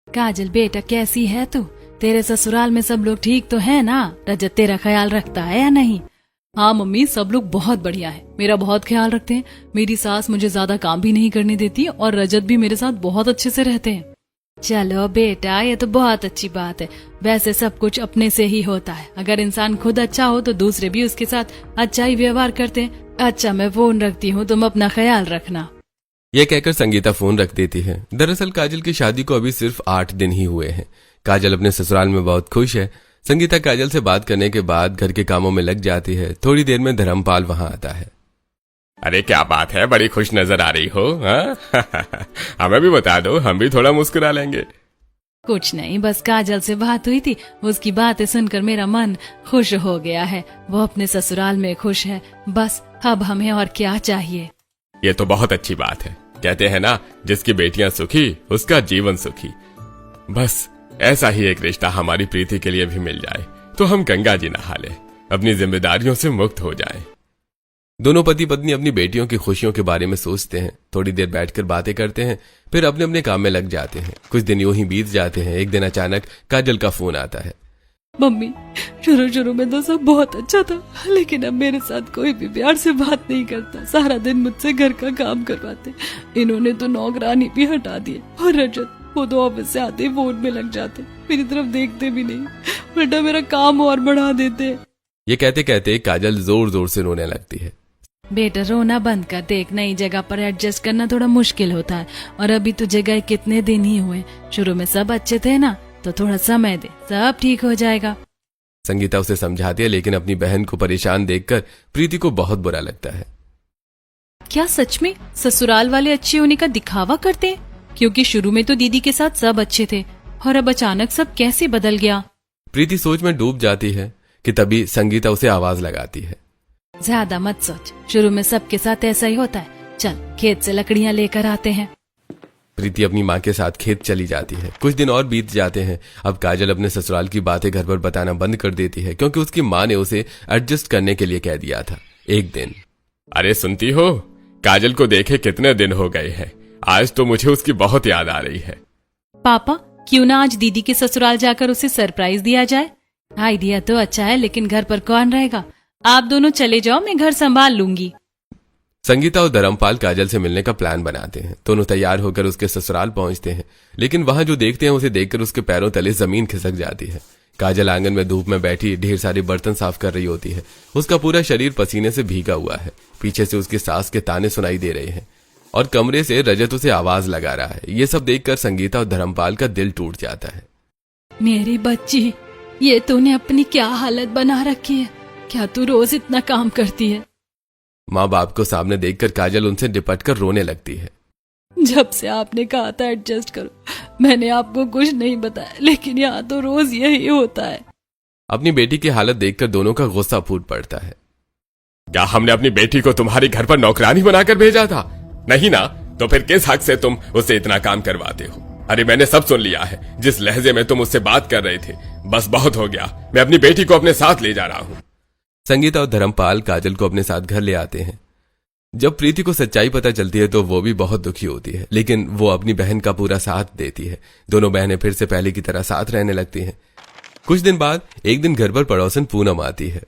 काजल बेटा कैसी है तू? तेरे ससुराल में सब लोग ठीक तो है ना? रजत तेरा ख्याल रखता है या नहीं? हाँ मम्मी, सब लोग बहुत बढ़िया है, मेरा बहुत ख्याल रखते हैं। मेरी सास मुझे ज्यादा काम भी नहीं करने देती और रजत भी मेरे साथ बहुत अच्छे से रहते हैं। चलो बेटा, ये तो बहुत अच्छी बात है। वैसे सब कुछ अपने से ही होता है। अगर इंसान खुद अच्छा हो तो दूसरे भी उसके साथ अच्छा ही व्यवहार करते हैं। अच्छा, मैं फोन रखती हूँ, तुम अपना ख्याल रखना। यह कहकर संगीता फोन रख देती है। दरअसल काजल की शादी को अभी सिर्फ 8 दिन ही हुए हैं। काजल अपने ससुराल में बहुत खुश है। संगीता काजल से बात करने के बाद घर के कामों में लग जाती है। थोड़ी देर में धर्मपाल वहां आता है। अरे क्या बात है, बड़ी खुश नजर आ रही हो। हमें भी बता दो, हम भी थोड़ा मुस्कुरा लेंगे। कुछ नहीं, बस काजल से बात हुई थी, उसकी बातें सुनकर मेरा मन खुश हो गया है। वो अपने ससुराल में खुश है, बस अब हमें और क्या चाहिए। ये तो बहुत अच्छी बात है। कहते हैं ना, जिसकी बेटियां सुखी उसका जीवन सुखी। बस ऐसा ही एक रिश्ता हमारी प्रीति के लिए भी मिल जाए तो हम गंगा जी नहा ले, अपनी जिम्मेदारियों से मुक्त हो जाएं। दोनों पति पत्नी अपनी बेटियों की खुशियों के बारे में सोचते हैं। थोड़ी देर बैठकर बातें करते हैं, फिर अपने अपने काम में लग जाते हैं। कुछ दिन यूं ही बीत जाते हैं। एक दिन अचानक काजल का फोन आता है। मम्मी, शुरू में तो सब बहुत अच्छा था, लेकिन अब मेरे साथ कोई भी प्यार से बात नहीं करता। सारा दिन मुझसे घर का काम करवाते। इन्होंने तो नौकरानी भी हटा दी और रजत, वो तो ऑफिस से आते ही फोन में लग जाते, मेरी तरफ देखते भी नहीं, उल्टा मेरा काम और बढ़ा देते। ये कहते कहते काजल जोर जोर से रोने लगती है। बेटा रोना बंद कर। देख, नई जगह पर एडजस्ट करना थोड़ा मुश्किल होता है, और अभी तुझे गए कितने दिन ही हुए। शुरू में सब अच्छे थे ना, तो थोड़ा समय दे, सब ठीक हो जाएगा। संगीता उसे समझाती है, लेकिन अपनी बहन को परेशान देखकर प्रीति को बहुत बुरा लगता है। क्या सच में ससुराल वाले अच्छे होने का दिखावा करते हैं? क्योंकि शुरू में तो दीदी के साथ सब अच्छे थे और अब अचानक सब कैसे बदल गया। प्रीति सोच में डूब जाती है कि तभी संगीता उसे आवाज लगाती है। ज्यादा मत सोच, शुरू में सबके साथ ऐसा ही होता है। चल खेत से लकड़ियां लेकर आते हैं। प्रीति अपनी माँ के साथ खेत चली जाती है। कुछ दिन और बीत जाते हैं। अब काजल अपने ससुराल की बातें घर पर बताना बंद कर देती है, क्योंकि उसकी माँ ने उसे एडजस्ट करने के लिए कह दिया था। एक दिन, अरे सुनती हो, काजल को देखे कितने दिन हो गए हैं, आज तो मुझे उसकी बहुत याद आ रही है। पापा, क्यों ना आज दीदी के ससुराल जाकर उसे सरप्राइज दिया जाए? आइडिया तो अच्छा है, लेकिन घर पर कौन रहेगा? आप दोनों चले जाओ, मैं घर संभाल लूंगी। संगीता और धर्मपाल काजल से मिलने का प्लान बनाते हैं। दोनों तैयार होकर उसके ससुराल पहुंचते हैं, लेकिन वहां जो देखते हैं उसे देखकर उसके पैरों तले जमीन खिसक जाती है। काजल आंगन में धूप में बैठी ढेर सारे बर्तन साफ कर रही होती है। उसका पूरा शरीर पसीने से भीगा हुआ है। पीछे से उसकी सास के ताने सुनाई दे रहे हैं और कमरे से रजत उसे आवाज लगा रहा है। ये सब देखकर संगीता और धर्मपाल का दिल टूट जाता है। मेरी बच्ची, ये तूने अपनी क्या हालत बना रखी है? क्या तू रोज इतना काम करती है? माँ बाप को सामने देखकर काजल उनसे लिपटकर रोने लगती है। जब से आपने कहा था एडजस्ट करो, मैंने आपको कुछ नहीं बताया, लेकिन यहाँ तो रोज यही होता है। अपनी बेटी की हालत देखकर दोनों का गुस्सा फूट पड़ता है। क्या हमने अपनी बेटी को तुम्हारे घर पर नौकरानी बनाकर भेजा था? नहीं ना, तो फिर किस हक से तुम उससे इतना काम करवाते हो? अरे मैंने सब सुन लिया है, जिस लहजे में तुम उससे बात कर रहे थे। बस बहुत हो गया, मैं अपनी बेटी को अपने साथ ले जा रहा हूँ। संगीता और धर्मपाल काजल को अपने साथ घर ले आते हैं। जब प्रीति को सच्चाई पता चलती है तो वो भी बहुत दुखी होती है, लेकिन वो अपनी बहन का पूरा साथ देती है। दोनों बहनें फिर से पहले की तरह साथ रहने लगती हैं। कुछ दिन बाद एक दिन घर पर पड़ोसन पूनम आती है।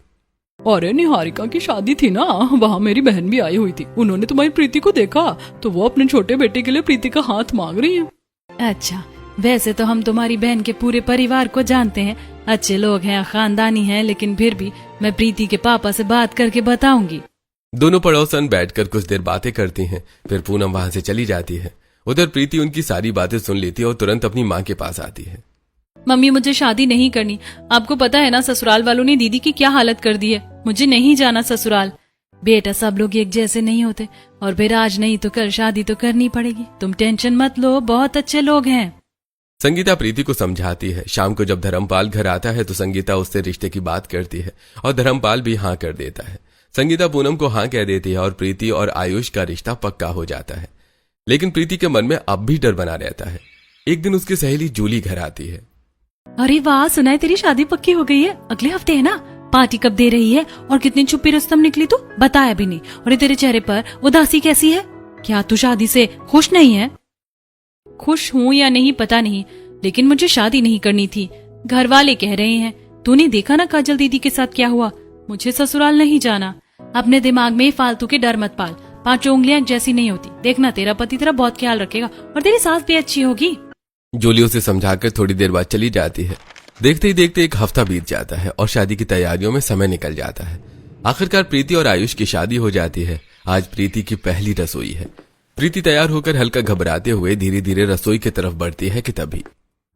अरे निहारिका की शादी थी ना, वहाँ मेरी बहन भी आई हुई थी। उन्होंने तुम्हारी प्रीति को देखा तो वो अपने छोटे बेटे के लिए प्रीति का हाथ मांग रही है। अच्छा, वैसे तो हम तुम्हारी बहन के पूरे परिवार को जानते हैं, अच्छे लोग हैं, खानदानी हैं, लेकिन फिर भी मैं प्रीति के पापा से बात करके बताऊंगी। दोनों पड़ोसन बैठकर कुछ देर बातें करती हैं, फिर पूनम वहां से चली जाती है। उधर प्रीति उनकी सारी बातें सुन लेती है और तुरंत अपनी माँ के पास आती है। मम्मी, मुझे शादी नहीं करनी। आपको पता है ना ससुराल वालों ने दीदी की क्या हालत कर दी है। मुझे नहीं जाना ससुराल। बेटा, सब लोग एक जैसे नहीं होते, और फिर आज नहीं तो कल शादी तो करनी पड़ेगी। तुम टेंशन मत लो, बहुत अच्छे लोग हैं। संगीता प्रीति को समझाती है। शाम को जब धर्मपाल घर आता है तो संगीता उससे रिश्ते की बात करती है और धर्मपाल भी हाँ कर देता है। संगीता पूनम को हाँ कह देती है और प्रीति और आयुष का रिश्ता पक्का हो जाता है। लेकिन प्रीति के मन में अब भी डर बना रहता है। एक दिन उसकी सहेली जूली घर आती है। अरे वाह, सुना है तेरी शादी पक्की हो गई है, अगले हफ्ते है ना? पार्टी कब दे रही है? और कितनी छुपी रुस्तम निकली तू, बताया भी नहीं। और तेरे चेहरे पर उदासी कैसी है? क्या तू शादी से खुश नहीं है? खुश हूँ या नहीं पता नहीं, लेकिन मुझे शादी नहीं करनी थी। घर वाले कह रहे हैं। तूने देखा ना काजल दीदी के साथ क्या हुआ। मुझे ससुराल नहीं जाना। अपने दिमाग में फालतू के डर मत पाल। 5 उंगलियां जैसी नहीं होती। देखना तेरा पति तेरा बहुत ख्याल रखेगा और तेरी सास भी अच्छी होगी। जूली उसे समझाकर थोड़ी देर बाद चली जाती है। देखते ही देखते एक हफ्ता बीत जाता है और शादी की तैयारियों में समय निकल जाता है। आखिरकार प्रीति और आयुष की शादी हो जाती है। आज प्रीति की पहली रसोई है। प्रीति तैयार होकर हल्का घबराते हुए धीरे धीरे रसोई की तरफ बढ़ती है कि तभी।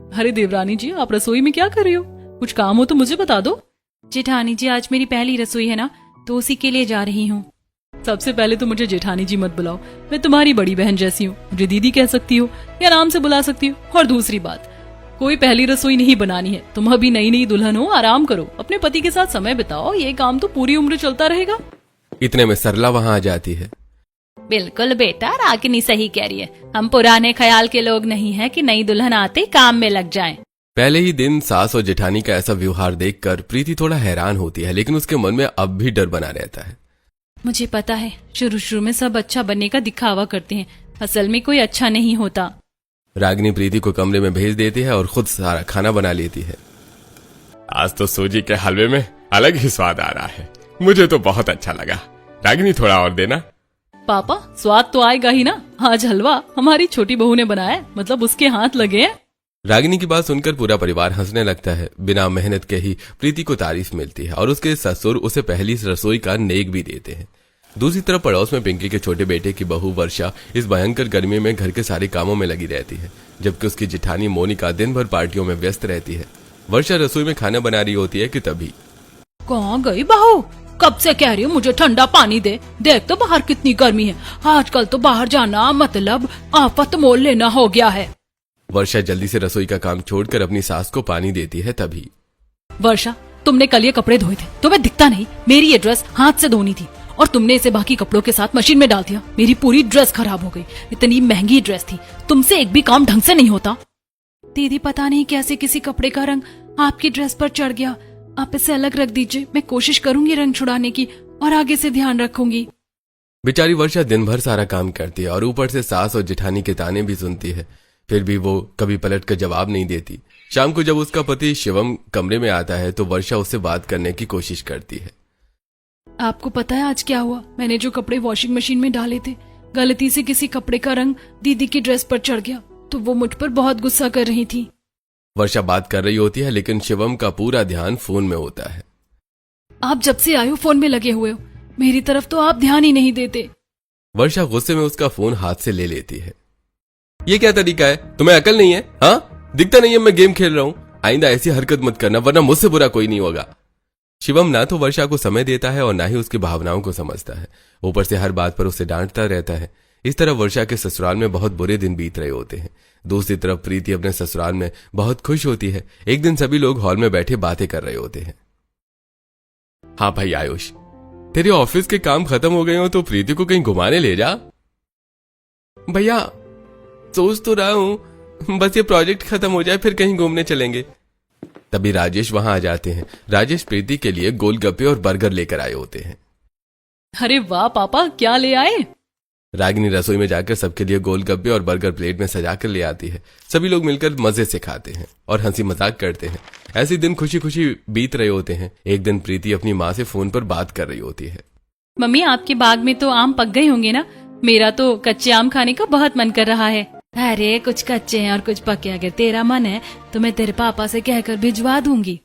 अरे देवरानी जी, आप रसोई में क्या कर रही हो? कुछ काम हो तो मुझे बता दो। जेठानी जी, आज मेरी पहली रसोई है ना, तो उसी के लिए जा रही हूँ। सबसे पहले तो मुझे जेठानी जी मत बुलाओ। मैं तुम्हारी बड़ी बहन जैसी हूँ। मुझे दीदी कह सकती हो या नाम से बुला सकती हो। और दूसरी बात, कोई पहली रसोई नहीं बनानी है। तुम अभी नई नई दुल्हन हो, आराम करो, अपने पति के साथ समय बिताओ। ये काम तो पूरी उम्र चलता रहेगा। इतने में सरला वहां आ जाती है। बिल्कुल बेटा, रागिनी सही कह रही है। हम पुराने ख्याल के लोग नहीं हैं कि नई दुल्हन आते काम में लग जाएं। पहले ही दिन सास और जेठानी का ऐसा व्यवहार देखकर प्रीति थोड़ा हैरान होती है, लेकिन उसके मन में अब भी डर बना रहता है। मुझे पता है, शुरू में सब अच्छा बनने का दिखावा करते हैं, असल में कोई अच्छा नहीं होता। रागिनी प्रीति को कमरे में भेज देती है और खुद सारा खाना बना लेती है। आज तो सूजी के हलवे में अलग ही स्वाद आ रहा है। मुझे तो बहुत अच्छा लगा। रागिनी थोड़ा और देना। पापा, स्वाद तो आएगा ही ना। आज हलवा हमारी छोटी बहू ने बनाया है, मतलब उसके हाथ लगे हैं। रागिनी की बात सुनकर पूरा परिवार हंसने लगता है। बिना मेहनत के ही प्रीति को तारीफ मिलती है और उसके ससुर उसे पहली रसोई का नेक भी देते हैं। दूसरी तरफ पड़ोस में पिंकी के छोटे बेटे की बहू वर्षा इस भयंकर गर्मी में घर के सारे कामों में लगी रहती है, जबकि उसकी जेठानी मोनिका दिन भर पार्टियों में व्यस्त रहती है। वर्षा रसोई में खाना बना रही होती है कि तभी। कहाँ गई बहू? कब से कह रही हूँ मुझे ठंडा पानी दे। देख तो बाहर कितनी गर्मी है। आजकल तो बाहर जाना मतलब आफत मोल लेना हो गया है। वर्षा जल्दी से रसोई का काम छोड़कर अपनी सास को पानी देती है। तभी। वर्षा, तुमने कल ये कपड़े धोए थे, तुम्हें दिखता नहीं? मेरी ये ड्रेस हाथ से धोनी थी और तुमने इसे बाकी कपड़ों के साथ मशीन में डाल दिया। मेरी पूरी ड्रेस खराब हो गई। इतनी महंगी ड्रेस थी, तुमसे एक भी काम ढंग से नहीं होता। दीदी, पता नहीं कैसे किसी कपड़े का रंग आपकी ड्रेस पर चढ़ गया। आप इसे अलग रख दीजिए। मैं कोशिश करूंगी रंग छुड़ाने की और आगे से ध्यान रखूंगी। बेचारी वर्षा दिन भर सारा काम करती है और ऊपर से सास और जेठानी के ताने भी सुनती है। फिर भी वो कभी पलट कर जवाब नहीं देती। शाम को जब उसका पति शिवम कमरे में आता है तो वर्षा उससे बात करने की कोशिश करती है। आपको पता है आज क्या हुआ? मैंने जो कपड़े वॉशिंग मशीन में डाले थे, गलती से किसी कपड़े का रंग दीदी की ड्रेस पर चढ़ गया, तो वो मुझ पर बहुत गुस्सा कर रही थी। वर्षा बात कर रही होती है, लेकिन शिवम का पूरा ध्यान फोन में होता है। आप जब से आए हो फोन में लगे हुए हो, मेरी तरफ तो आप ध्यान ही नहीं देते। वर्षा गुस्से में उसका फोन हाथ से ले लेती है। ये क्या तरीका है? तुम्हें अकल नहीं है? हाँ, दिखता नहीं है मैं गेम खेल रहा हूँ। आइंदा ऐसी हरकत मत करना, वरना मुझसे बुरा कोई नहीं होगा। शिवम ना तो वर्षा को समय देता है और ना ही उसकी भावनाओं को समझता है। ऊपर से हर बात पर उसे डांटता रहता है। इस तरह वर्षा के ससुराल में बहुत बुरे दिन बीत रहे होते हैं। दूसरी तरफ प्रीति अपने ससुराल में बहुत खुश होती है। एक दिन सभी लोग हॉल में बैठे बातें कर रहे होते हैं। हाँ भाई आयुष, तेरे ऑफिस के काम खत्म हो गए हो तो प्रीति को कहीं घुमाने ले जा। भैया, सोच तो रहा हूं, बस ये प्रोजेक्ट खत्म हो जाए फिर कहीं घूमने चलेंगे। तभी राजेश वहां आ जाते हैं। राजेश प्रीति के लिए गोलगप्पे और बर्गर लेकर आए होते हैं। अरे वाह पापा, क्या ले आए? रागिनी रसोई में जाकर सबके लिए गोलगप्पे और बर्गर प्लेट में सजाकर ले आती है। सभी लोग मिलकर मजे से खाते हैं और हंसी मजाक करते हैं। ऐसे दिन खुशी खुशी बीत रहे होते हैं। एक दिन प्रीति अपनी माँ से फोन पर बात कर रही होती है। मम्मी, आपके बाग में तो आम पक गए होंगे ना? मेरा तो कच्चे आम खाने का बहुत मन कर रहा है। अरे कुछ कच्चे हैं और कुछ पके। अगर तेरा मन है तो मैं तेरे पापा से कहकर भिजवा दूंगी।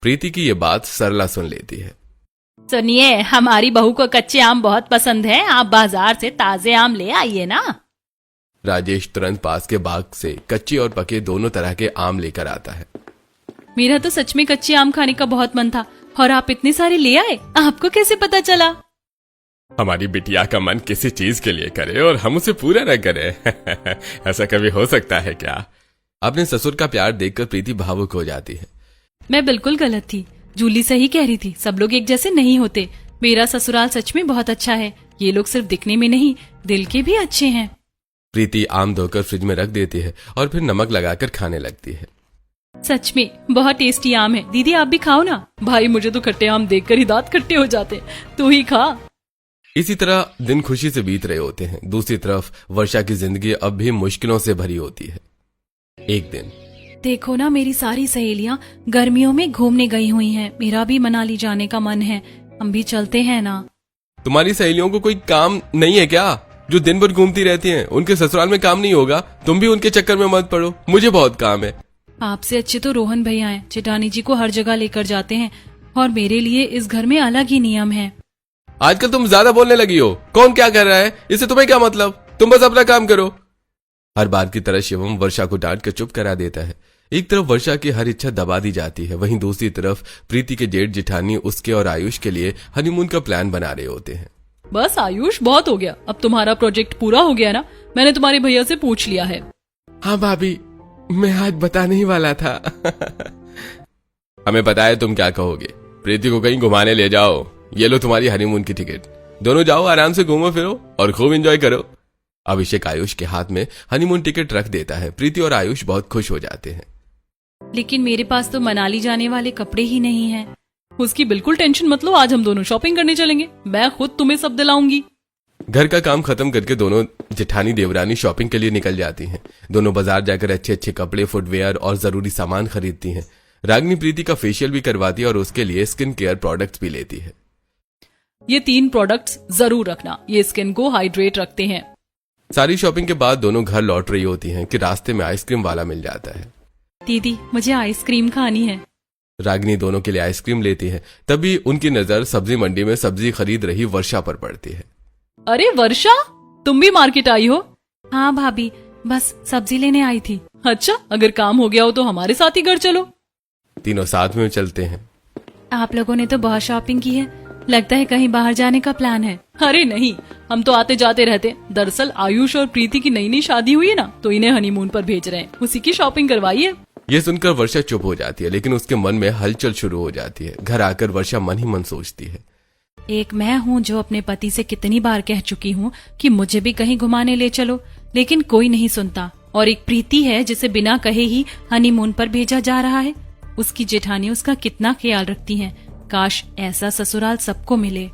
प्रीति की ये बात सरला सुन लेती है। सुनिए, हमारी बहू को कच्चे आम बहुत पसंद है। आप बाजार से ताजे आम ले आइए ना। राजेश तुरंत पास के बाग से कच्चे और पके दोनों तरह के आम लेकर आता है। मेरा तो सच में कच्चे आम खाने का बहुत मन था और आप इतने सारे ले आए। आपको कैसे पता चला? हमारी बिटिया का मन किसी चीज के लिए करे और हम उसे पूरा न करें। ऐसा कभी हो सकता है क्या? अपने ससुर का प्यार देखकर प्रीति भावुक हो जाती है। मैं बिल्कुल गलत थी। जूली सही कह रही थी, सब लोग एक जैसे नहीं होते। मेरा ससुराल सच में बहुत अच्छा है। ये लोग सिर्फ दिखने में नहीं, दिल के भी अच्छे हैं। प्रीति आम धोकर फ्रिज में रख देती है और फिर नमक लगाकर खाने लगती है। सच में बहुत टेस्टी आम है। दीदी, आप भी खाओ ना। भाई, मुझे तो खट्टे आम देखकर ही दांत खट्टे हो जाते। तू ही खा। इसी तरह दिन खुशी से बीत रहे होते हैं। दूसरी तरफ वर्षा की जिंदगी अब भी मुश्किलों से भरी होती है। एक दिन देखो ना, मेरी सारी सहेलियां गर्मियों में घूमने गई हुई हैं। मेरा भी मनाली जाने का मन है, हम भी चलते हैं ना। तुम्हारी सहेलियों को कोई काम नहीं है क्या, जो दिन भर घूमती रहती हैं? उनके ससुराल में काम नहीं होगा? तुम भी उनके चक्कर में मत पड़ो, मुझे बहुत काम है। आपसे अच्छे तो रोहन भैया हैं, जेठानी जी को हर जगह लेकर जाते हैं, और मेरे लिए इस घर में अलग ही नियम है। आजकल तुम ज्यादा बोलने लगी हो। कौन क्या कर रहा है, इससे तुम्हें क्या मतलब? तुम बस अपना काम करो। हर बार की तरह शिवम वर्षा को डांट कर चुप करा देता है। एक तरफ वर्षा की हर इच्छा दबा दी जाती है, वहीं दूसरी तरफ प्रीति के जेठ जेठानी उसके और आयुष के लिए हनीमून का प्लान बना रहे होते हैं। बस आयुष, बहुत हो गया, अब तुम्हारा प्रोजेक्ट पूरा हो गया ना? मैंने तुम्हारे भैया से पूछ लिया है। हाँ भाभी, मैं आज बताने ही वाला था। हमें पता है तुम क्या कहोगे। प्रीति को कहीं घुमाने ले जाओ, ये लो तुम्हारी हनीमून की टिकट। दोनों जाओ, आराम से घूमो फिरो और खूब एंजॉय करो। अभिषेक आयुष के हाथ में हनीमून टिकट रख देता है। प्रीति और आयुष बहुत खुश हो जाते हैं। लेकिन मेरे पास तो मनाली जाने वाले कपड़े ही नहीं हैं। उसकी बिल्कुल टेंशन मत लो, आज हम दोनों शॉपिंग करने चलेंगे। मैं खुद तुम्हें सब दिलाऊंगी। घर का काम खत्म करके दोनों जेठानी देवरानी शॉपिंग के लिए निकल जाती हैं। दोनों बाजार जाकर अच्छे अच्छे कपड़े, फुटवेयर और जरूरी सामान खरीदती हैं। रागिनी प्रीति का फेशियल भी करवाती है और उसके लिए स्किन केयर प्रोडक्ट्स भी लेती है। ये 3 प्रोडक्ट्स जरूर रखना, ये स्किन को हाइड्रेट रखते हैं। सारी शॉपिंग के बाद दोनों घर लौट रही होती हैं कि रास्ते में आइसक्रीम वाला मिल जाता है। दीदी, मुझे आइसक्रीम खानी है। रागिनी दोनों के लिए आइसक्रीम लेती है। तभी उनकी नजर सब्जी मंडी में सब्जी खरीद रही वर्षा पर पड़ती है। अरे वर्षा, तुम भी मार्केट आई हो? हाँ भाभी, बस सब्जी लेने आई थी। अच्छा, अगर काम हो गया हो तो हमारे साथ ही घर चलो। तीनों साथ में चलते हैं। आप लोगों ने तो बहुत शॉपिंग की है, लगता है कहीं बाहर जाने का प्लान है। अरे नहीं, हम तो आते जाते रहते। दरअसल आयुष और प्रीति की नई नई शादी हुई है ना, तो इन्हें हनीमून पर भेज रहे हैं, उसी की शॉपिंग करवाई है। ये सुनकर वर्षा चुप हो जाती है, लेकिन उसके मन में हलचल शुरू हो जाती है। घर आकर वर्षा मन ही मन सोचती है, एक मैं हूँ जो अपने पति से कितनी बार कह चुकी हूँ कि मुझे भी कहीं घुमाने ले चलो, लेकिन कोई नहीं सुनता। और एक प्रीति है जिसे बिना कहे ही हनीमून पर भेजा जा रहा है। उसकी जेठानी उसका कितना ख्याल रखती हैं। काश ऐसा ससुराल सबको मिले।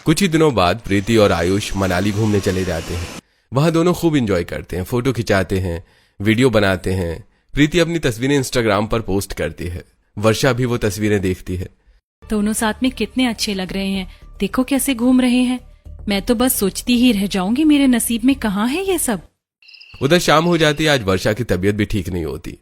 कुछ ही दिनों बाद प्रीति और आयुष मनाली घूमने चले जाते हैं। वहां दोनों खूब एंजॉय करते हैं, फोटो खिंचाते हैं, वीडियो बनाते हैं। प्रीति अपनी तस्वीरें इंस्टाग्राम पर पोस्ट करती है, वर्षा भी वो तस्वीरें देखती है। दोनों साथ में कितने अच्छे लग रहे हैं, देखो कैसे घूम रहे हैं। मैं तो बस सोचती ही रह जाऊंगी मेरे नसीब में कहाँ है ये सब। उधर शाम हो जाती है। आज वर्षा की तबीयत भी ठीक नहीं होती।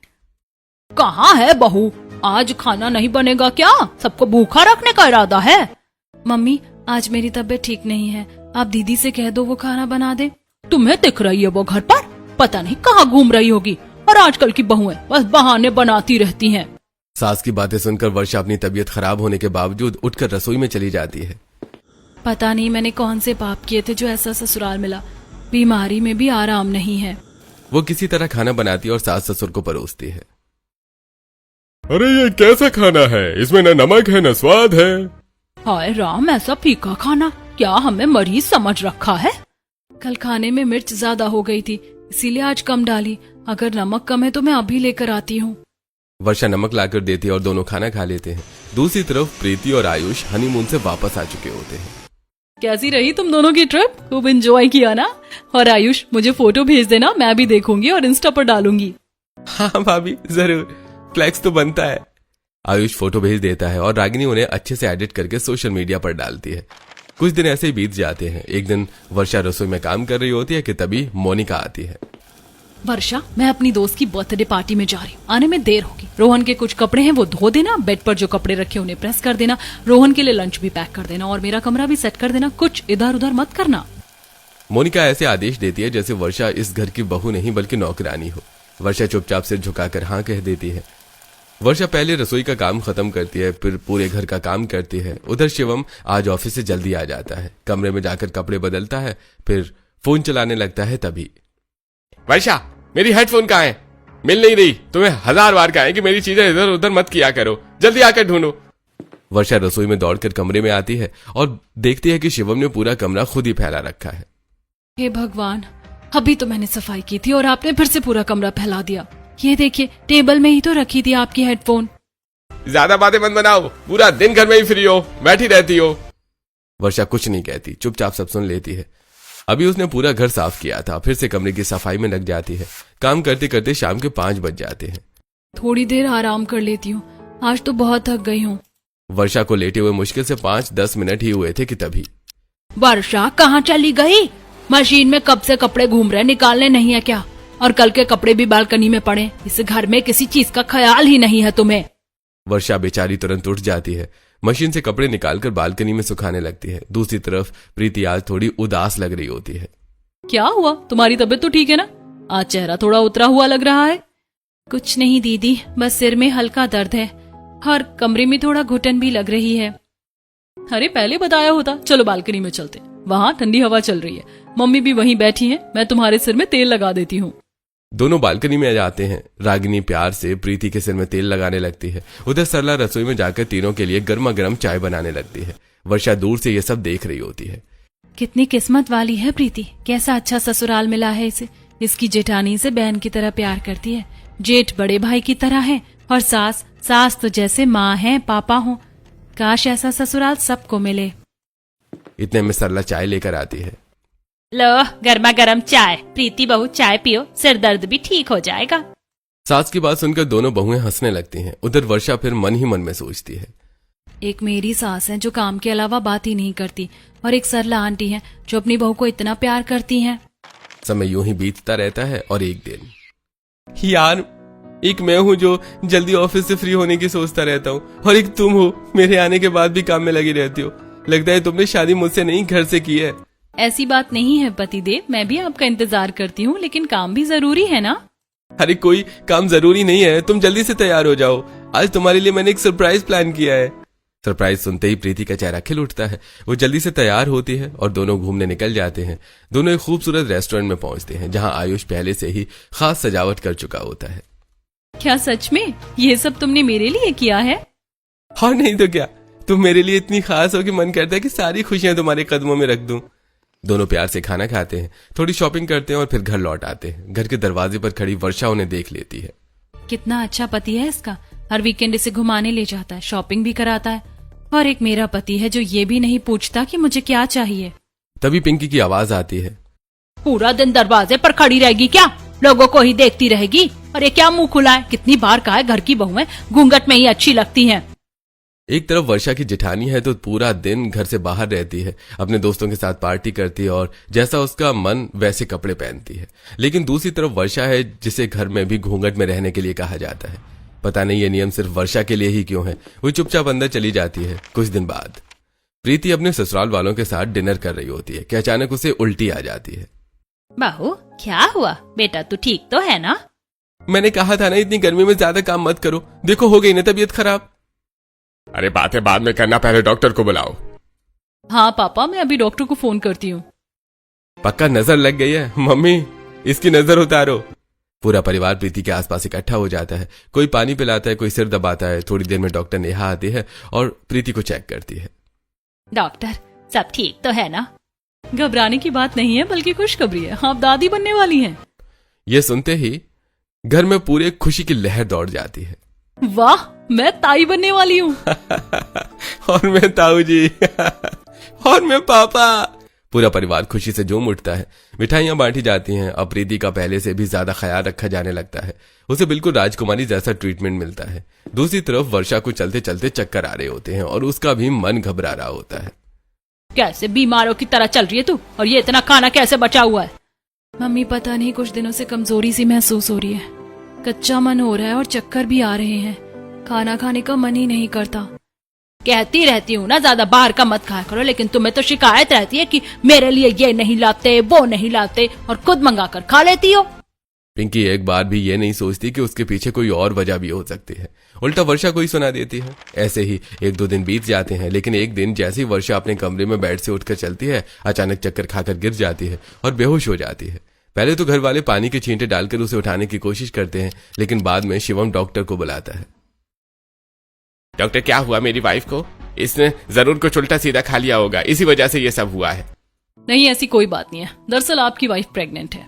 कहाँ है बहू, आज खाना नहीं बनेगा क्या? सबको भूखा रखने का इरादा है? मम्मी, आज मेरी तबीयत ठीक नहीं है, आप दीदी से कह दो वो खाना बना दे। तुम्हें दिख रही है वो घर पर? पता नहीं कहाँ घूम रही होगी। और आजकल की बहुएं बस बहाने बनाती रहती हैं। सास की बातें सुनकर वर्षा अपनी तबीयत खराब होने के बावजूद उठकर रसोई में चली जाती है। पता नहीं मैंने कौन से पाप किए थे जो ऐसा ससुराल मिला। बीमारी में भी आराम नहीं है। वो किसी तरह खाना बनाती है और सास ससुर को परोसती है। अरे ये कैसा खाना है, इसमें न नमक है न स्वाद है। हाय राम, ऐसा फीका खाना, क्या हमें मरीज समझ रखा है? कल खाने में मिर्च ज्यादा हो गई थी, इसीलिए आज कम डाली। अगर नमक कम है तो मैं अभी लेकर आती हूँ। वर्षा नमक लाकर देती है और दोनों खाना खा लेते हैं। दूसरी तरफ प्रीति और आयुष हनीमून से वापस आ चुके होते हैं। कैसी रही तुम दोनों की ट्रिप? खूब एंजॉय किया ना? और आयुष, मुझे फोटो भेज देना, मैं भी देखूंगी और इंस्टा पर डालूंगी। हाँ भाभी, जरूर, फ्लैक्स तो बनता है। आयुष फोटो भेज देता है और रागिनी उन्हें अच्छे से एडिट करके सोशल मीडिया पर डालती है। कुछ दिन ऐसे ही बीत जाते हैं। एक दिन वर्षा रसोई में काम कर रही होती है कि तभी मोनिका आती है। वर्षा, मैं अपनी दोस्त की बर्थडे पार्टी में जा रही हूँ, आने में देर होगी। रोहन के कुछ कपड़े हैं वो धो देना, बेड पर जो कपड़े रखे उन्हें प्रेस कर देना, रोहन के लिए लंच भी पैक कर देना और मेरा कमरा भी सेट कर देना, कुछ इधर उधर मत करना। मोनिका ऐसे आदेश देती है जैसे वर्षा इस घर की बहू नहीं बल्कि नौकरानी हो। वर्षा चुपचाप सिर झुकाकर हाँ कह देती है। वर्षा पहले रसोई का काम खत्म करती है, फिर पूरे घर का काम करती है। उधर शिवम आज ऑफिस से जल्दी आ जाता है, कमरे में जाकर कपड़े बदलता है, फिर फोन चलाने लगता है। तभी वर्षा, मेरी हेडफोन कहाँ है? मिल नहीं रही। तुम्हें 1000 बार कहा है कि मेरी चीजें इधर उधर मत किया करो, जल्दी आकर ढूंढो। वर्षा रसोई में दौड़कर कमरे में आती है और देखती है कि शिवम ने पूरा कमरा खुद ही फैला रखा है। हे भगवान, अभी तो मैंने सफाई की थी और आपने फिर से पूरा कमरा फैला दिया। ये देखिए, टेबल में ही तो रखी थी आपकी हेडफोन। ज्यादा बातें मत बनाओ, पूरा दिन घर में ही फ्री हो, बैठी रहती हो। वर्षा कुछ नहीं कहती, चुपचाप सब सुन लेती है। अभी उसने पूरा घर साफ किया था, फिर से कमरे की सफाई में लग जाती है। काम करते करते शाम के 5 बज जाते हैं। थोड़ी देर आराम कर लेती हूँ, आज तो बहुत थक गई हूँ। वर्षा को लेटे हुए मुश्किल से 5-10 मिनट ही हुए थे कि तभी वर्षा कहाँ चली गई? मशीन में कब से कपड़े घूम रहे, निकालने नहीं है क्या? और कल के कपड़े भी बालकनी में पड़े। इस घर में किसी चीज का ख्याल ही नहीं है तुम्हें। वर्षा बेचारी तुरंत उठ जाती है, मशीन से कपड़े निकालकर बालकनी में सुखाने लगती है। दूसरी तरफ प्रीति आज थोड़ी उदास लग रही होती है। क्या हुआ? तुम्हारी तबीयत तो ठीक है ना? आज चेहरा थोड़ा उतरा हुआ लग रहा है। कुछ नहीं दीदी, बस सिर में हल्का दर्द है और कमरे में थोड़ा घुटन भी लग रही है। अरे पहले बताया होता। चलो बालकनी में चलते, वहाँ ठंडी हवा चल रही है, मम्मी भी वहीं बैठी हैं, मैं तुम्हारे सिर में तेल लगा देती हूँ। दोनों बालकनी में आ जाते हैं। रागिनी प्यार से प्रीति के सिर में तेल लगाने लगती है। उधर सरला रसोई में जाकर तीनों के लिए गर्मा गर्म चाय बनाने लगती है। वर्षा दूर से ये सब देख रही होती है। कितनी किस्मत वाली है प्रीति, कैसा अच्छा ससुराल मिला है इसे। इसकी जेठानी से बहन की तरह प्यार करती है, जेठ बड़े भाई की तरह है, और सास तो जैसे माँ है पापा हो। काश ऐसा ससुराल सबको मिले। इतने में सरला चाय लेकर आती है। लो गर्मा गर्म चाय, प्रीति बहू चाय पियो, सिर दर्द भी ठीक हो जाएगा। सास की बात सुनकर दोनों बहुएं हंसने लगती हैं। उधर वर्षा फिर मन ही मन में सोचती है, एक मेरी सास है जो काम के अलावा बात ही नहीं करती, और एक सरला आंटी है जो अपनी बहू को इतना प्यार करती हैं। समय यूं ही बीतता रहता है और एक दिन, यार एक मैं हूँ जो जल्दी ऑफिस से फ्री होने की सोचता रहता हूँ, और एक तुम हो मेरे आने के बाद भी काम में लगी रहती हो। लगता है तुमने शादी मुझसे नहीं घर से की है। ऐसी बात नहीं है पतिदेव, मैं भी आपका इंतजार करती हूँ, लेकिन काम भी जरूरी है ना। अरे कोई काम जरूरी नहीं है, तुम जल्दी से तैयार हो जाओ, आज तुम्हारे लिए मैंने एक सरप्राइज प्लान किया है। सरप्राइज सुनते ही प्रीति का चेहरा खिल उठता है। वो जल्दी से तैयार होती है और दोनों घूमने निकल जाते हैं। दोनों एक खूबसूरत रेस्टोरेंट में पहुंचते हैं जहां आयुष पहले से ही खास सजावट कर चुका होता है। क्या सच में ये सब तुमने मेरे लिए किया है? हाँ नहीं तो क्या, तुम मेरे लिए इतनी खास हो कि मन करता है कि सारी खुशियां तुम्हारे कदमों में रख दूं। दोनों प्यार से खाना खाते हैं, थोड़ी शॉपिंग करते हैं और फिर घर लौट आते हैं। घर के दरवाजे पर खड़ी वर्षा उन्हें देख लेती है। कितना अच्छा पति है इसका, हर वीकेंड इसे घुमाने ले जाता है, शॉपिंग भी कराता है। और एक मेरा पति है जो ये भी नहीं पूछता कि मुझे क्या चाहिए। तभी पिंकी की आवाज आती है, पूरा दिन दरवाजे पर खड़ी रहेगी क्या? लोगों को ही देखती रहेगी। और ये क्या मुंह खुला है? कितनी बार कहा है घर की बहू है, घूंघट में ही अच्छी लगती हैं। एक तरफ वर्षा की जेठानी है तो पूरा दिन घर से बाहर रहती है, अपने दोस्तों के साथ पार्टी करती है और जैसा उसका मन वैसे कपड़े पहनती है। लेकिन दूसरी तरफ वर्षा है जिसे घर में भी घूंघट में रहने के लिए कहा जाता है। पता नहीं ये नियम सिर्फ वर्षा के लिए ही क्यों है। वो चुपचाप अंदर चली जाती है। कुछ दिन बाद प्रीति अपने ससुराल वालों के साथ डिनर कर रही होती है कि अचानक उसे उल्टी आ जाती है। बहू क्या हुआ? बेटा तू ठीक तो है ना? मैंने कहा था ना इतनी गर्मी में ज्यादा काम मत करो, देखो हो गई ना तबीयत खराब। अरे बातें बाद में करना, पहले डॉक्टर को बुलाओ। हाँ पापा, मैं अभी डॉक्टर को फोन करती हूँ। पक्का नजर लग गई है? मम्मी इसकी नजर उतारो। पूरा परिवार प्रीति के आसपास इकट्ठा हो जाता है। कोई पानी पिलाता है, कोई सिर दबाता है। थोड़ी देर में डॉक्टर नेहा आती है और प्रीति को चेक करती है। डॉक्टर सब ठीक तो है ना? घबराने की बात नहीं है, बल्कि खुशखबरी है, आप दादी बनने वाली हैं। ये सुनते ही घर में पूरे खुशी की लहर दौड़ जाती है। वाह, मैं ताई बनने वाली हूँ। और मैं ताऊ जी और मैं पापा। पूरा परिवार खुशी से झूम उठता है। मिठाइयां बांटी जाती हैं। अब प्रीति का पहले से भी ज्यादा ख्याल रखा जाने लगता है। उसे बिल्कुल राजकुमारी जैसा ट्रीटमेंट मिलता है। दूसरी तरफ वर्षा को चलते चलते चक्कर आ रहे होते हैं और उसका भी मन घबरा रहा होता है। कैसे बीमारों की तरह चल रही है तू, और ये इतना खाना कैसे बचा हुआ है? मम्मी पता नहीं कुछ दिनों से कमजोरी सी महसूस हो रही है, कच्चा मन हो रहा है और चक्कर भी आ रहे हैं। खाना खाने का मन ही नहीं करता। कहती रहती हूँ ना ज्यादा बाहर का मत खाया करो, लेकिन तुम्हें तो शिकायत रहती है कि मेरे लिए ये नहीं लाते वो नहीं लाते, और खुद मंगा कर खा लेती हो। पिंकी एक बार भी ये नहीं सोचती कि उसके पीछे कोई और वजह भी हो सकती है। उल्टा वर्षा को ही सुना देती है। ऐसे ही 1-2 दिन बीत जाते हैं, लेकिन एक दिन जैसे ही वर्षा अपने कमरे में बेड से उठकर चलती है, अचानक चक्कर खाकर गिर जाती है और बेहोश हो जाती है। पहले तो घर वाले पानी के छींटे डालकर उसे उठाने की कोशिश करते हैं, लेकिन बाद में शिवम डॉक्टर को बुलाता है। डॉक्टर क्या हुआ मेरी वाइफ को? इसने जरूर कुछ उल्टा सीधा खा लिया होगा, इसी वजह से ये सब हुआ है। नहीं, ऐसी कोई बात नहीं है, दरअसल आपकी वाइफ प्रेग्नेंट है।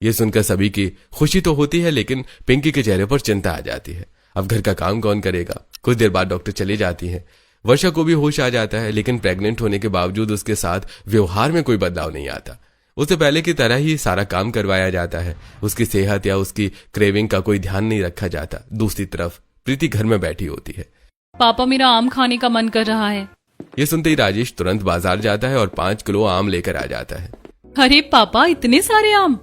ये सुनकर सभी की खुशी तो होती है, लेकिन पिंकी के चेहरे पर चिंता आ जाती है। अब घर का काम कौन करेगा? कुछ देर बाद डॉक्टर चली जाती है। वर्षा को भी होश आ जाता है, लेकिन प्रेग्नेंट होने के बावजूद उसके साथ व्यवहार में कोई बदलाव नहीं आता। उसे पहले की तरह ही सारा काम करवाया जाता है। उसकी सेहत या उसकी क्रेविंग का कोई ध्यान नहीं रखा जाता। दूसरी तरफ प्रीति घर में बैठी होती है। पापा मेरा आम खाने का मन कर रहा है। ये सुनते ही राजेश तुरंत बाजार जाता है और 5 किलो आम लेकर आ जाता है। अरे पापा इतने सारे आम।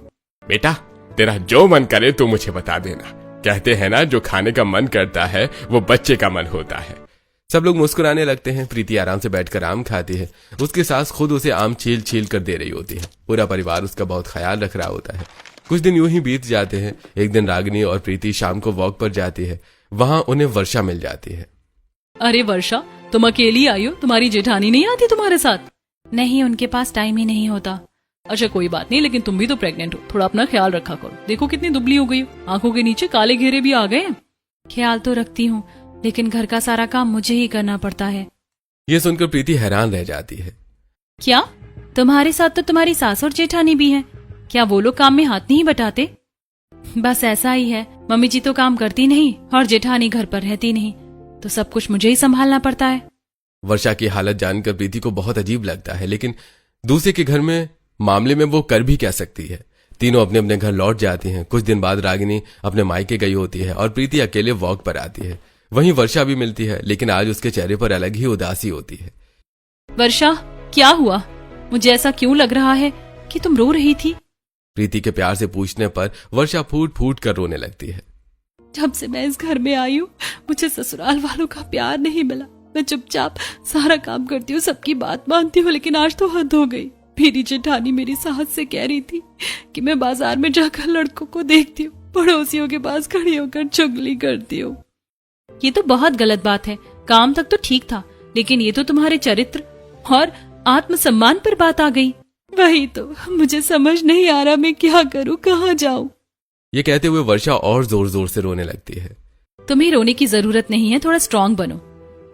बेटा, तेरा जो मन करे तू मुझे बता देना। कहते हैं ना, जो खाने का मन करता है वो बच्चे का मन होता है। सब लोग मुस्कुराने लगते हैं। प्रीति आराम से बैठकर आम खाती है। उसकी सास खुद उसे आम छील छील कर दे रही होती है। पूरा परिवार उसका बहुत ख्याल रख रहा होता है। कुछ दिन यूं ही बीत जाते हैं। एक दिन रागिनी और प्रीति शाम को वॉक पर जाती है। वहां उन्हें वर्षा मिल जाती है। अरे वर्षा, तुम अकेली आई हो? तुम्हारी जेठानी नहीं आती तुम्हारे साथ? नहीं, उनके पास टाइम ही नहीं होता। अच्छा कोई बात नहीं, लेकिन तुम भी तो प्रेग्नेंट हो, थोड़ा अपना ख्याल रखा करो। देखो कितनी दुबली हो गई हो, आंखों के नीचे काले घेरे भी आ गए हैं। ख्याल तो रखती हूँ, लेकिन घर का सारा काम मुझे ही करना पड़ता है। ये सुनकर प्रीति हैरान रह जाती है। क्या? तुम्हारे साथ तो तुम्हारी सास और जेठानी भी हैं। क्या वो लोग काम में हाथ नहीं बटाते? बस ऐसा ही है, मम्मी जी तो काम करती नहीं और जेठानी घर पर रहती नहीं, तो सब कुछ मुझे ही संभालना पड़ता है। वर्षा की हालत जानकर प्रीति को बहुत अजीब लगता है, लेकिन दूसरे के घर में मामले में वो कर भी क्या सकती है। तीनों अपने अपने घर लौट जाती हैं। कुछ दिन बाद रागिनी अपने मायके गई होती है और प्रीति अकेले वॉक पर आती है। वहीं वर्षा भी मिलती है, लेकिन आज उसके चेहरे पर अलग ही उदासी होती है। वर्षा, क्या हुआ? मुझे ऐसा क्यों लग रहा है कि तुम रो रही थी? प्रीति के प्यार से पूछने पर वर्षा फूट फूट कर रोने लगती है। जब से मैं इस घर में आई हूँ, मुझे ससुराल वालों का प्यार नहीं मिला। मैं चुपचाप सारा काम करती हूँ, सबकी बात मानती हूँ, लेकिन आज तो हद हो गई। मेरी जेठानी मेरी सास से कह रही थी कि मैं बाजार में जाकर लड़कों को देखती हूँ, पड़ोसियों के पास खड़ी होकर चुगली करती हूँ। ये तो बहुत गलत बात है। काम तक तो ठीक था, लेकिन ये तो तुम्हारे चरित्र और आत्मसम्मान पर बात आ गई। वही तो मुझे समझ नहीं आ रहा, मैं क्या करूँ, कहाँ जाऊँ। ये कहते हुए वर्षा और जोर जोर से रोने लगती है। तुम्हें रोने की जरूरत नहीं है, थोड़ा स्ट्रांग बनो।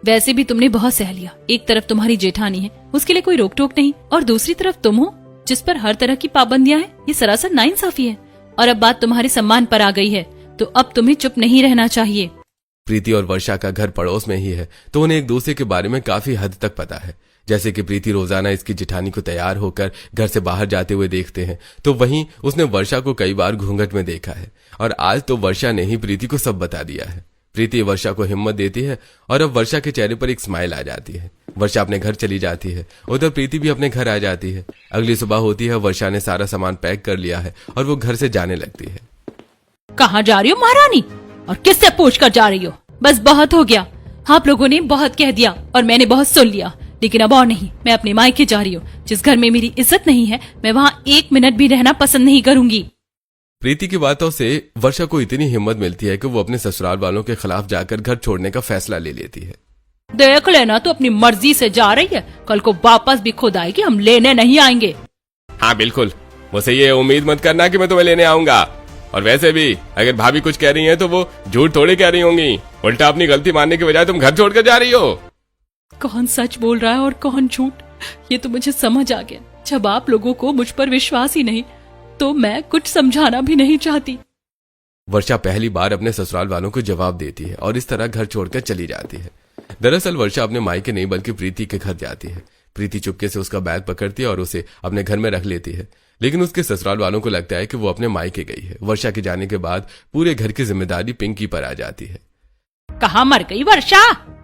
वैसे भी तुमने बहुत सह लिया। एक तरफ तुम्हारी जेठानी है, उसके लिए कोई रोक टोक नहीं, और दूसरी तरफ तुम हो जिस पर हर तरह की पाबंदियां हैं। ये सरासर नाइंसाफी है। और अब बात तुम्हारे सम्मान पर आ गई है, तो अब तुम्हें चुप नहीं रहना चाहिए। प्रीति और वर्षा का घर पड़ोस में ही है, तो उन्हें एक दूसरे के बारे में काफी हद तक पता है। जैसे कि प्रीति रोजाना इसकी जेठानी को तैयार होकर घर से बाहर जाते हुए देखते हैं, तो वहीं उसने वर्षा को कई बार घूंघट में देखा है। और आज तो वर्षा ने ही प्रीति को सब बता दिया है। प्रीति वर्षा को हिम्मत देती है और अब वर्षा के चेहरे पर एक स्माइल आ जाती है। वर्षा अपने घर चली जाती है। उधर प्रीति भी अपने घर आ जाती है। अगली सुबह होती है, वर्षा ने सारा सामान पैक कर लिया है और वो घर से जाने लगती है। कहाँ जा रही हो महारानी, और किससे पूछ कर जा रही हो? बस बहुत हो गया। आप लोगों ने बहुत कह दिया और मैंने बहुत सुन लिया, लेकिन अब और नहीं। मैं अपने मायके जा रही हूँ। जिस घर में मेरी इज्जत नहीं है, मैं वहाँ 1 मिनट भी रहना पसंद नहीं करूंगी। प्रीति की बातों से वर्षा को इतनी हिम्मत मिलती है कि वो अपने ससुराल वालों के खिलाफ जाकर घर छोड़ने का फैसला ले लेती है। देख लेना, तो अपनी मर्जी से जा रही है, कल को वापस भी खुद आएगी, हम लेने नहीं आएंगे। हाँ बिल्कुल, मुझसे ये उम्मीद मत करना कि मैं तुम्हें लेने आऊंगा। और वैसे भी अगर भाभी कुछ कह रही हैं तो वो झूठ थोड़ी कह रही होंगी। उल्टा अपनी गलती मानने के बजाय तुम घर छोड़कर जा रही हो। कौन सच बोल रहा है और कौन झूठ, ये तो मुझे समझ आ गया। जब आप लोगों को मुझ पर विश्वास ही नहीं, तो मैं कुछ समझाना भी नहीं चाहती। वर्षा पहली बार अपने ससुराल वालों को जवाब देती है और इस तरह घर छोड़कर चली जाती है। दरअसल वर्षा अपने मायके नहीं बल्कि प्रीति के घर जाती है। प्रीति चुपके से उसका बैग पकड़ती है और उसे अपने घर में रख लेती है, लेकिन उसके ससुराल वालों को लगता है कि वो अपने मायके गई है। वर्षा के जाने के बाद पूरे घर की जिम्मेदारी पिंकी पर आ जाती है। कहाँ मर गई वर्षा?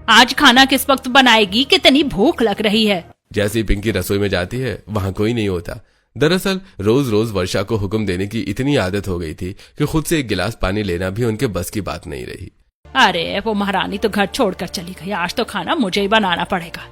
आज खाना किस वक्त बनाएगी? कितनी भूख लग रही है। जैसे ही पिंकी रसोई में जाती है, वहां कोई नहीं होता। दरअसल रोज रोज वर्षा को हुक्म देने की इतनी आदत हो गई थी कि खुद से एक गिलास पानी लेना भी उनके बस की बात नहीं रही। अरे वो महारानी तो घर छोड़कर चली गई, आज तो खाना मुझे ही बनाना पड़ेगा।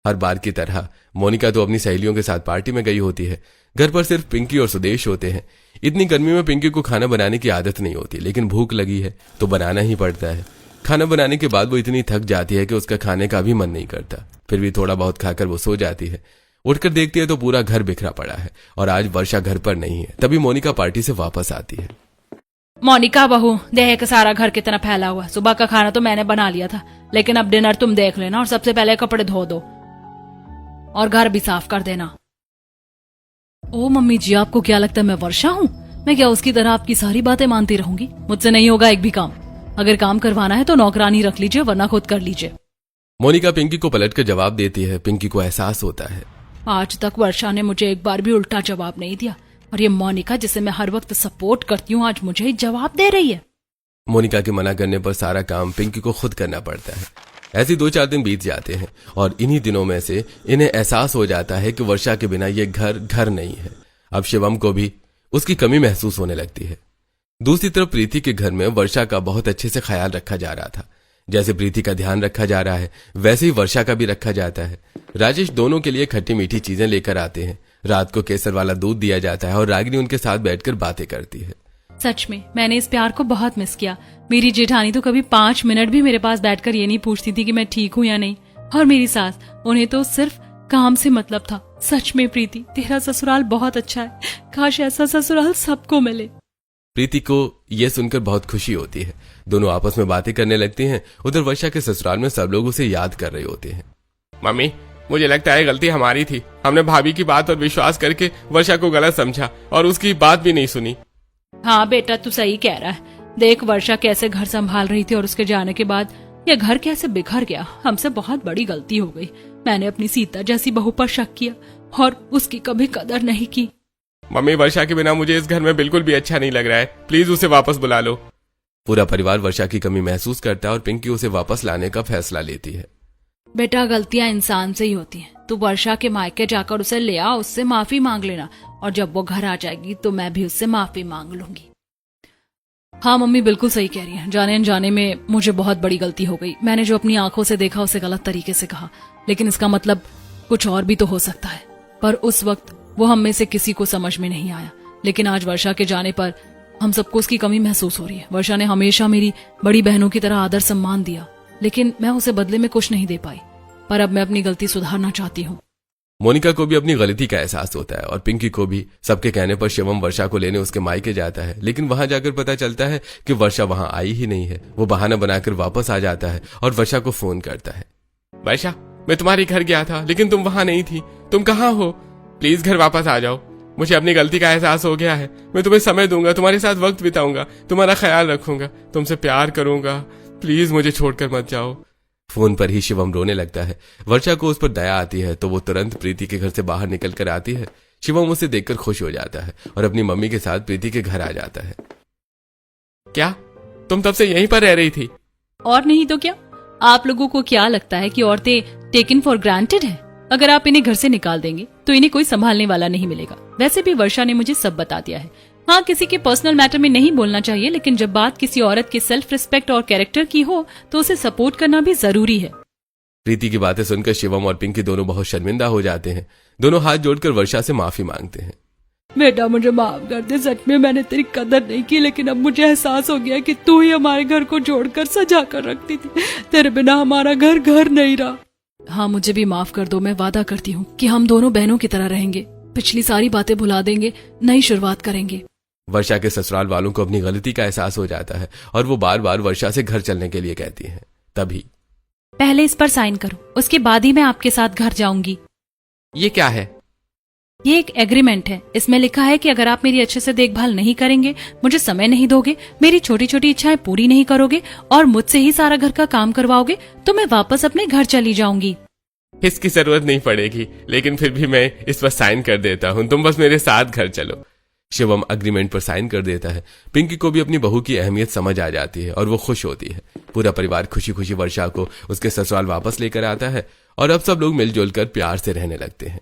हर बार की तरह मोनिका तो अपनी सहेलियों के साथ पार्टी में गई होती है। घर पर सिर्फ पिंकी और सुदेश होते हैं। इतनी गर्मी में पिंकी को खाना बनाने की आदत नहीं होती, लेकिन भूख लगी है तो बनाना ही पड़ता है। खाना बनाने के बाद वो इतनी थक जाती है कि उसका खाने का भी मन नहीं करता। फिर भी थोड़ा बहुत खाकर वो सो जाती है। उठकर देखती है तो पूरा घर बिखरा पड़ा है और आज वर्षा घर पर नहीं है। तभी मोनिका पार्टी से वापस आती है। मोनिका बहू, देख सारा घर कितना फैला हुआ। सुबह का खाना तो मैंने बना लिया था, लेकिन अब डिनर तुम देख लेना और सबसे पहले कपड़े धो दो और घर भी साफ कर देना। ओ मम्मी जी, आपको क्या लगता है मैं वर्षा हूँ? मैं क्या उसकी तरह आपकी सारी बातें मानती रहूंगी? मुझसे नहीं होगा एक भी काम। अगर काम करवाना है तो नौकरानी रख लीजिए, वरना खुद कर लीजिए। मोनिका पिंकी को पलटकर जवाब देती है। पिंकी को एहसास होता है आज तक वर्षा ने मुझे एक बार भी उल्टा जवाब नहीं दिया, और ये मोनिका जिसे मैं हर वक्त सपोर्ट करती हूँ आज मुझे ही जवाब दे रही है। मोनिका के मना करने पर सारा काम पिंकी को खुद करना पड़ता है। ऐसे 2-4 दिन बीत जाते हैं और इन्हीं दिनों में से इन्हें एहसास हो जाता है कि वर्षा के बिना ये घर नहीं है। अब शिवम को भी उसकी कमी महसूस होने लगती है। दूसरी तरफ प्रीति के घर में वर्षा का बहुत अच्छे से ख्याल रखा जा रहा था। जैसे प्रीति का ध्यान रखा जा रहा है वैसे ही वर्षा का भी रखा जाता है। राजेश दोनों के लिए खट्टी मीठी चीजें लेकर आते हैं। रात को केसर वाला दूध दिया जाता है और रागिनी उनके साथ बैठकर बातें करती है। सच में मैंने इस प्यार को बहुत मिस किया। मेरी जेठानी तो कभी 5 मिनट भी मेरे पास बैठकर ये नहीं पूछती थी कि मैं ठीक हूँ या नहीं, और मेरी सास, उन्हें तो सिर्फ काम से मतलब था। सच में प्रीति, तेरा ससुराल बहुत अच्छा है। काश ऐसा ससुराल सबको मिले। प्रीति को यह सुनकर बहुत खुशी होती है। दोनों आपस में बातें करने लगती हैं। उधर वर्षा के ससुराल में सब लोग उसे याद कर रहे होते हैं। मम्मी, मुझे लगता है गलती हमारी थी। हमने भाभी की बात पर विश्वास करके वर्षा को गलत समझा और उसकी बात भी नहीं सुनी। हाँ बेटा, तू सही कह रहा है। देख वर्षा कैसे घर संभाल रही थी और उसके जाने के बाद ये घर कैसे बिखर गया। हमसे बहुत बड़ी गलती हो गई। मैंने अपनी सीता जैसी बहू पर शक किया और उसकी कभी कदर नहीं की। मम्मी, वर्षा के बिना मुझे इस घर में बिल्कुल भी अच्छा नहीं लग रहा है। प्लीज उसे वापस बुला लो। पूरा परिवार वर्षा की कमी महसूस करता है और पिंकी उसे वापस लाने का फैसला लेती है। बेटा, गलतियां इंसान से ही होती हैं। तू वर्षा के मायके जाकर उसे ले आ, उससे माफी मांग लेना, और जब वो घर आ जाएगी तो मैं भी उससे माफी मांग लूंगी। हाँ मम्मी बिल्कुल सही कह रही है। जाने अनजाने में मुझे बहुत बड़ी गलती हो गई। मैंने जो अपनी आंखों से देखा उसे गलत तरीके से कहा, लेकिन इसका मतलब कुछ और भी तो हो सकता है। पर उस वक्त वो हम में से किसी को समझ में नहीं आया। लेकिन आज वर्षा के जाने पर हम सबको उसकी कमी महसूस हो रही है। वर्षा ने हमेशा मेरी बड़ी बहनों की तरह आदर सम्मान दिया, लेकिन मैं उसे बदले में कुछ नहीं दे पाई। पर अब मैं अपनी गलती सुधारना चाहती हूँ। मोनिका को भी अपनी गलती का एहसास होता है और पिंकी को भी। सबके कहने पर शिवम वर्षा को लेने उसके मायके जाता है, लेकिन वहां जाकर पता चलता है कि वर्षा वहां आई ही नहीं है। वो बहाना बनाकर वापस आ जाता है और वर्षा को फोन करता है। वर्षा, मैं तुम्हारे घर गया था लेकिन तुम वहां नहीं थी। तुम कहाँ हो? प्लीज घर वापस आ जाओ। मुझे अपनी गलती का एहसास हो गया है। मैं तुम्हें समय दूंगा, तुम्हारे साथ वक्त बिताऊंगा, तुम्हारा ख्याल रखूंगा, तुमसे प्यार करूंगा। प्लीज मुझे छोड़कर मत जाओ। फोन पर ही शिवम रोने लगता है। वर्षा को उस पर दया आती है तो वो तुरंत प्रीति के घर से बाहर निकल कर आती है। शिवम उसे देखकर खुश हो जाता है और अपनी मम्मी के साथ प्रीति के घर आ जाता है। क्या तुम तब से यहीं पर रह रही थी? और नहीं तो क्या। आप लोगों को क्या लगता है कि औरतें टेकन फॉर ग्रांटेड है? अगर आप इन्हें घर से निकाल देंगे तो इन्हें कोई संभालने वाला नहीं मिलेगा। वैसे भी वर्षा ने मुझे सब बता दिया है। हाँ, किसी के पर्सनल मैटर में नहीं बोलना चाहिए, लेकिन जब बात किसी औरत के सेल्फ रिस्पेक्ट और कैरेक्टर की हो तो उसे सपोर्ट करना भी जरूरी है। प्रीति की बातें सुनकर शिवम और पिंकी दोनों बहुत शर्मिंदा हो जाते हैं। दोनों हाथ जोड़कर वर्षा से माफी मांगते हैं। बेटा मुझे माफ कर दे, सच में मैंने तेरी कदर नहीं की, लेकिन अब मुझे एहसास हो गया कि तू ही हमारे घर को जोड़कर सजा कर रखती थी। तेरे बिना हमारा घर नहीं रहा। हाँ, मुझे भी माफ कर दो। मैं वादा करती हूँ कि हम दोनों बहनों की तरह रहेंगे। पिछली सारी बातें भुला देंगे, नई शुरुआत करेंगे। वर्षा के ससुराल वालों को अपनी गलती का एहसास हो जाता है और वो बार बार वर्षा से घर चलने के लिए कहती हैं। तभी पहले इस पर साइन करो, उसके बाद ही मैं आपके साथ घर जाऊंगी। ये क्या है? ये एक एग्रीमेंट है। इसमें लिखा है कि अगर आप मेरी अच्छे से देखभाल नहीं करेंगे, मुझे समय नहीं दोगे, मेरी छोटी छोटी इच्छाएं पूरी नहीं करोगे और मुझसे ही सारा घर का काम करवाओगे, तो मैं वापस अपने घर चली जाऊंगी। इसकी जरूरत नहीं पड़ेगी, लेकिन फिर भी मैं इस पर साइन कर देता हूँ। तुम बस मेरे साथ घर चलो। शिवम अग्रीमेंट पर साइन कर देता है। पिंकी को भी अपनी बहू की अहमियत समझ आ जाती है और वो खुश होती है। पूरा परिवार खुशी खुशी वर्षा को उसके ससुराल वापस लेकर आता है और अब सब लोग मिलजुल कर प्यार से रहने लगते हैं।